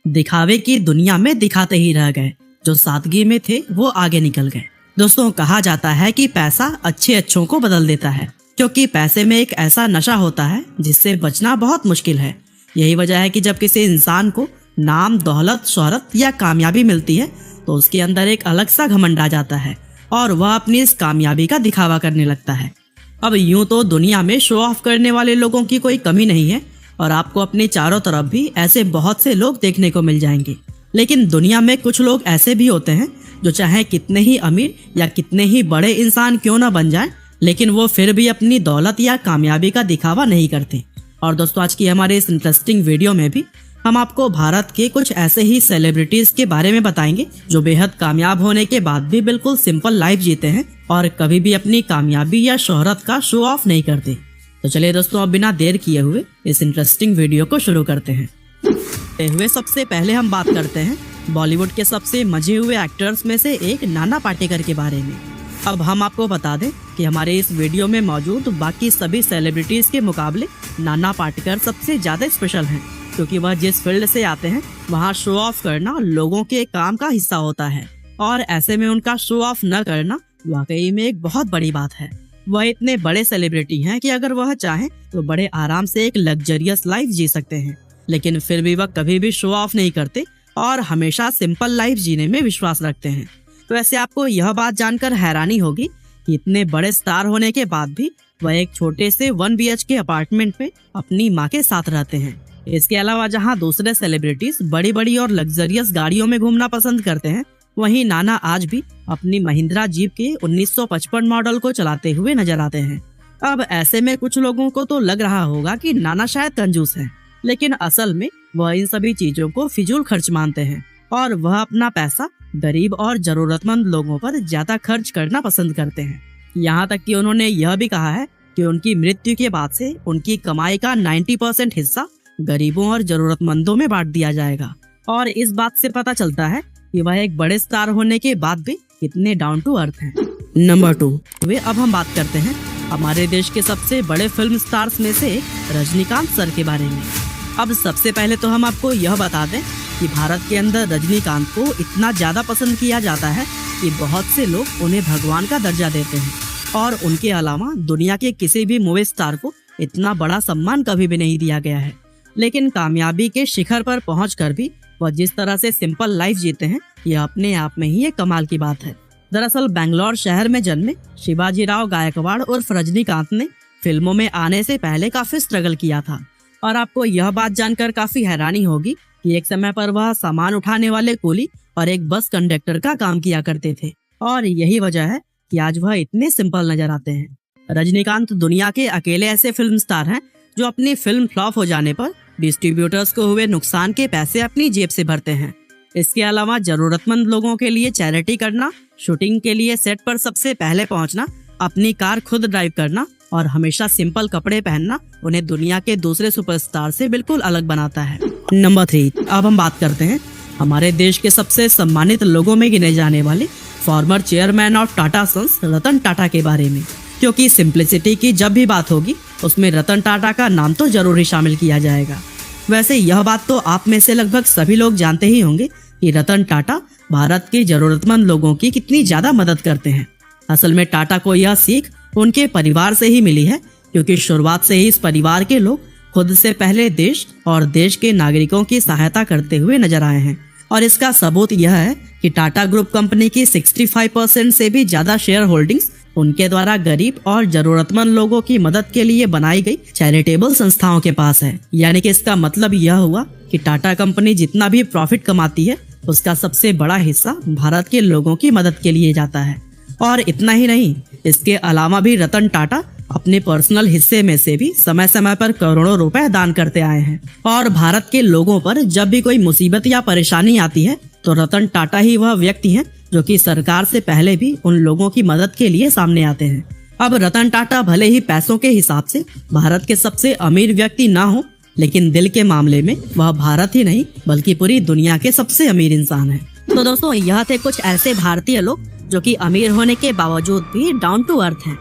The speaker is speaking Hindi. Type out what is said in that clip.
दिखावे की दुनिया में दिखाते ही रह गए, जो सादगी में थे वो आगे निकल गए। दोस्तों, कहा जाता है कि पैसा अच्छे अच्छों को बदल देता है, क्योंकि पैसे में एक ऐसा नशा होता है जिससे बचना बहुत मुश्किल है। यही वजह है कि जब किसी इंसान को नाम, दौलत, शोहरत या कामयाबी मिलती है तो उसके अंदर एक अलग सा घमंड आ जाता है और वह अपनी इस कामयाबी का दिखावा करने लगता है। अब यूं तो दुनिया में शो ऑफ करने वाले लोगों की कोई कमी नहीं है और आपको अपने चारों तरफ भी ऐसे बहुत से लोग देखने को मिल जाएंगे। लेकिन दुनिया में कुछ लोग ऐसे भी होते हैं जो चाहे कितने ही अमीर या कितने ही बड़े इंसान क्यों ना बन जाएं, लेकिन वो फिर भी अपनी दौलत या कामयाबी का दिखावा नहीं करते। और दोस्तों, आज की हमारे इस इंटरेस्टिंग वीडियो में भी हम आपको भारत के कुछ ऐसे ही सेलिब्रिटीज के बारे में बताएंगे जो बेहद कामयाब होने के बाद भी बिल्कुल सिंपल लाइफ जीते हैं और कभी भी अपनी कामयाबी या शोहरत का शो ऑफ नहीं करते। तो चलिए दोस्तों, अब बिना देर किए हुए इस इंटरेस्टिंग वीडियो को शुरू करते हैं। सबसे पहले हम बात करते हैं बॉलीवुड के सबसे मजे हुए एक्टर्स में से एक नाना पाटेकर के बारे में। अब हम आपको बता दें कि हमारे इस वीडियो में मौजूद बाकी सभी सेलिब्रिटीज के मुकाबले नाना पाटेकर सबसे ज्यादा स्पेशल हैं, क्योंकि वह जिस फील्ड से आते हैं वहाँ शो ऑफ करना लोगों के काम का हिस्सा होता है और ऐसे में उनका शो ऑफ न करना वाकई में एक बहुत बड़ी बात है। वह इतने बड़े सेलिब्रिटी हैं कि अगर वह चाहें तो बड़े आराम से एक लग्जरियस लाइफ जी सकते हैं, लेकिन फिर भी वह कभी भी शो ऑफ नहीं करते और हमेशा सिंपल लाइफ जीने में विश्वास रखते हैं। तो ऐसे आपको यह बात जानकर हैरानी होगी कि इतने बड़े स्टार होने के बाद भी वह एक छोटे से 1 BHK अपार्टमेंट में अपनी माँ के साथ रहते हैं। इसके अलावा जहाँ दूसरे सेलिब्रिटीज बड़ी बड़ी और लग्जरियस गाड़ियों में घूमना पसंद करते हैं, वहीं नाना आज भी अपनी महिंद्रा जीप के 1955 मॉडल को चलाते हुए नजर आते हैं। अब ऐसे में कुछ लोगों को तो लग रहा होगा कि नाना शायद कंजूस हैं, लेकिन असल में वह इन सभी चीजों को फिजूल खर्च मानते हैं और वह अपना पैसा गरीब और जरूरतमंद लोगों पर ज्यादा खर्च करना पसंद करते हैं। यहाँ तक कि उन्होंने यह भी कहा है कि उनकी मृत्यु के बाद से उनकी कमाई का 90% हिस्सा गरीबों और जरूरतमंदों में बांट दिया जाएगा। और इस बात से पता चलता है कि वह एक बड़े स्टार होने के बाद भी कितने डाउन टू अर्थ हैं। नंबर 2 अब हम बात करते हैं हमारे देश के सबसे बड़े फिल्म स्टार्स में से एक रजनीकांत सर के बारे में। अब सबसे पहले तो हम आपको यह बता दें कि भारत के अंदर रजनीकांत को इतना ज्यादा पसंद किया जाता है कि बहुत से लोग उन्हें भगवान का दर्जा देते हैं और उनके अलावा दुनिया के किसी भी मूवी स्टार को इतना बड़ा सम्मान कभी भी नहीं दिया गया है। लेकिन कामयाबी के शिखर पर पहुंचकर भी वह जिस तरह से सिंपल लाइफ जीते हैं, यह अपने आप में ही एक कमाल की बात है। दरअसल बेंगलोर शहर में जन्मे शिवाजीराव गायकवाड़ उर्फ रजनीकांत ने फिल्मों में आने से पहले काफी स्ट्रगल किया था और आपको यह बात जानकर काफी हैरानी होगी कि एक समय पर वह सामान उठाने वाले कुली और एक बस कंडक्टर का काम किया करते थे और यही वजह है कि आज वह इतने सिंपल नजर आते हैं। रजनीकांत दुनिया के अकेले ऐसे फिल्म स्टार हैं जो अपनी फिल्म फ्लॉप हो जाने पर डिस्ट्रीब्यूटर्स को हुए नुकसान के पैसे अपनी जेब से भरते हैं। इसके अलावा जरूरतमंद लोगों के लिए चैरिटी करना, शूटिंग के लिए सेट पर सबसे पहले पहुंचना, अपनी कार खुद ड्राइव करना और हमेशा सिंपल कपड़े पहनना उन्हें दुनिया के दूसरे सुपरस्टार से बिल्कुल अलग बनाता है। नंबर 3 अब हम बात करते हैं हमारे देश के सबसे सम्मानित लोगों में गिने जाने वाले former chairman of Tata Sons Ratan Tata के बारे में, क्योंकि सिंप्लिसिटी की जब भी बात होगी उसमें रतन टाटा का नाम तो जरूर ही शामिल किया जाएगा। वैसे यह बात तो आप में से लगभग सभी लोग जानते ही होंगे कि रतन टाटा भारत के जरूरतमंद लोगों की कितनी ज्यादा मदद करते हैं। असल में टाटा को यह सीख उनके परिवार से ही मिली है, क्योंकि शुरुआत से ही इस परिवार के लोग खुद से पहले देश और देश के नागरिकों की सहायता करते हुए नजर आए हैं। और इसका सबूत यह है कि टाटा ग्रुप कंपनी की 65% से भी ज्यादा शेयर होल्डिंग्स उनके द्वारा गरीब और जरूरतमंद लोगों की मदद के लिए बनाई गई चैरिटेबल संस्थाओं के पास है। यानी कि इसका मतलब यह हुआ कि टाटा कंपनी जितना भी प्रॉफिट कमाती है उसका सबसे बड़ा हिस्सा भारत के लोगों की मदद के लिए जाता है। और इतना ही नहीं, इसके अलावा भी रतन टाटा अपने पर्सनल हिस्से में से भी समय समय पर करोड़ों रुपए दान करते आए हैं। और भारत के लोगों पर जब भी कोई मुसीबत या परेशानी आती है तो रतन टाटा ही वह व्यक्ति हैं जो कि सरकार से पहले भी उन लोगों की मदद के लिए सामने आते हैं। अब रतन टाटा भले ही पैसों के हिसाब से भारत के सबसे अमीर व्यक्ति ना हो, लेकिन दिल के मामले में वह भारत ही नहीं बल्कि पूरी दुनिया के सबसे अमीर इंसान है। तो दोस्तों, यह थे कुछ ऐसे भारतीय लोग जो कि अमीर होने के बावजूद भी डाउन टू अर्थ हैं।